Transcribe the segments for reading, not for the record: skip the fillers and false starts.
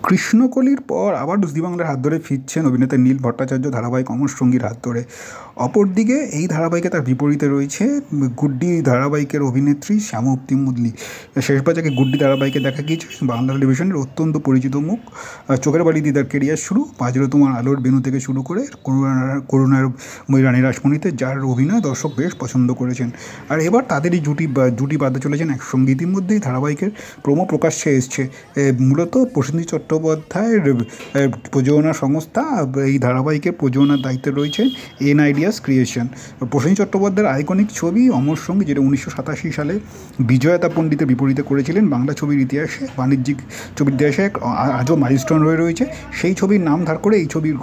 কৃষ্ণকলির পর আবার জি বাংলার হাত ধরে ফিরছেন অভিনেতা নীল ভট্টাচার্য ধারাবাহিক অমর সঙ্গীর হাত ধরে। অপরদিকে এই ধারাবাহিকে তার বিপরীতে রয়েছে গুড্ডি ধারাবাহিকের অভিনেত্রী শ্যামাপ্তি মুদলি। শেষবার যাকে গুড্ডি ধারাবাহিকে দেখা গিয়েছে বাংলা টেলিভিশনের অত্যন্ত পরিচিত মুখ। চোখের বালি দিয়ে তার কেরিয়ার শুরু, পাঁচরে তোমার আলোর বেনু থেকে শুরু করে করুণাময়ী রানী রাসমণিতে, যার অভিনয় দর্শক বেশ পছন্দ করেছেন। আর এবার তাদেরই জুটি বাঁধতে চলেছেন একসঙ্গে। ইতিমধ্যেই ধারাবাহিকের প্রোমো প্রকাশ্যে এসছে। মূলত প্রসেনজিৎ চট্টোপাধ্যায়ের প্রযোজনা সংস্থা এই ধারাবাহিকের প্রযোজনার দায়িত্বে রয়েছে এন আইডিয়াস ক্রিয়েশন। প্রসেনজিৎ চট্টোপাধ্যায়ের আইকনিক ছবি অমর সঙ্গী, যেটা 1987 সালে বিজয়তা পণ্ডিতের বিপরীতে করেছিলেন, বাংলা ছবির ইতিহাসে, বাণিজ্যিক ছবির ইতিহাসে আজও মাইলস্টোন হয়ে রয়েছে। সেই ছবির নাম ধার করে এই ছবির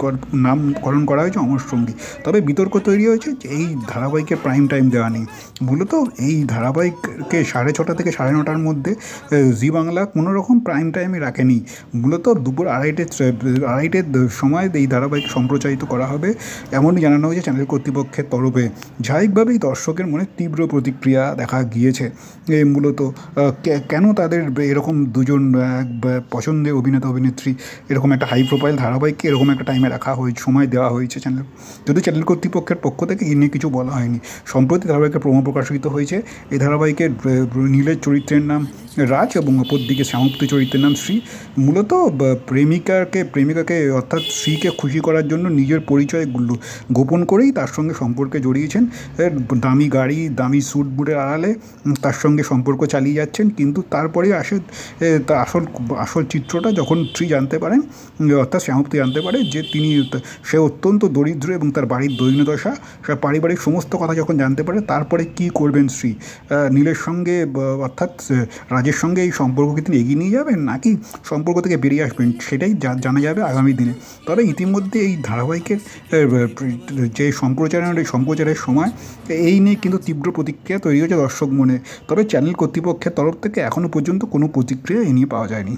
নামকরণ করা হয়েছে অমর সঙ্গী। তবে বিতর্ক তৈরি হয়েছে যে এই ধারাবাহিকের প্রাইম টাইম দেওয়া নেই। মূলত এই ধারাবাহিককে 6:30 থেকে 9:30 মধ্যে জি বাংলা কোনো রকম প্রাইম টাইমে রাখেনি। মূলত দুপুর আড়াইটের সময় এই ধারাবাহিক সম্প্রচারিত করা হবে, এমনই জানানো হয়েছে চ্যানেল কর্তৃপক্ষের তরফে। স্বাভাবিকভাবেই দর্শকের মনে তীব্র প্রতিক্রিয়া দেখা গিয়েছে। মূলত কেন তাদের এরকম দুজন পছন্দের অভিনেতা অভিনেত্রী এরকম একটা হাই প্রোফাইল ধারাবাহিককে এরকম একটা টাইমে রাখা হয়েছে, সময় দেওয়া হয়েছে যদিও চ্যানেল কর্তৃপক্ষের পক্ষ থেকে এ নিয়ে কিছু বলা হয়নি। সম্প্রতি ধারাবাহিকের প্রোমো প্রকাশিত হয়েছে। এই ধারাবাহিকের নীলের চরিত্রের নাম রাজ এবং অপরদিকে শ্যামাপ্তি চরিত্রের নাম শ্রী। মূলত প্রেমিকাকে অর্থাৎ শ্রীকে খুশি করার জন্য নিজের পরিচয় গোপন করেই তার সঙ্গে সম্পর্কে জড়িয়েছেন। দামি গাড়ি, দামি স্যুট বুটের আড়ালে তার সঙ্গে সম্পর্ক চালিয়ে যাচ্ছেন। কিন্তু তারপরে আসে আসল চিত্রটা, যখন শ্রী জানতে পারেন, অর্থাৎ শ্যামাপ্তি জানতে পারে যে সে অত্যন্ত দরিদ্র এবং তার বাড়ির দৈন্যদশা, পারিবারিক সমস্ত কথা যখন জানতে পারে, তারপরে কী করবেন শ্রী? নীলের সঙ্গে অর্থাৎ রাজের সঙ্গে এই সম্পর্ককে তিনি এগিয়ে নিয়ে যাবেন নাকি সম্পর্ক থেকে বেরিয়ে আসবেন, সেটাই জানা যাবে আগামী দিনে। তবে ইতিমধ্যে এই ধারাবাহিকের যে সম্প্রচারের সময় এই নিয়ে কিন্তু তীব্র প্রতিক্রিয়া তৈরি হয়েছে দর্শক মনে। তবে চ্যানেল কর্তৃপক্ষের তরফ থেকে এখনও পর্যন্ত কোনো প্রতিক্রিয়া এ নিয়ে পাওয়া যায়নি।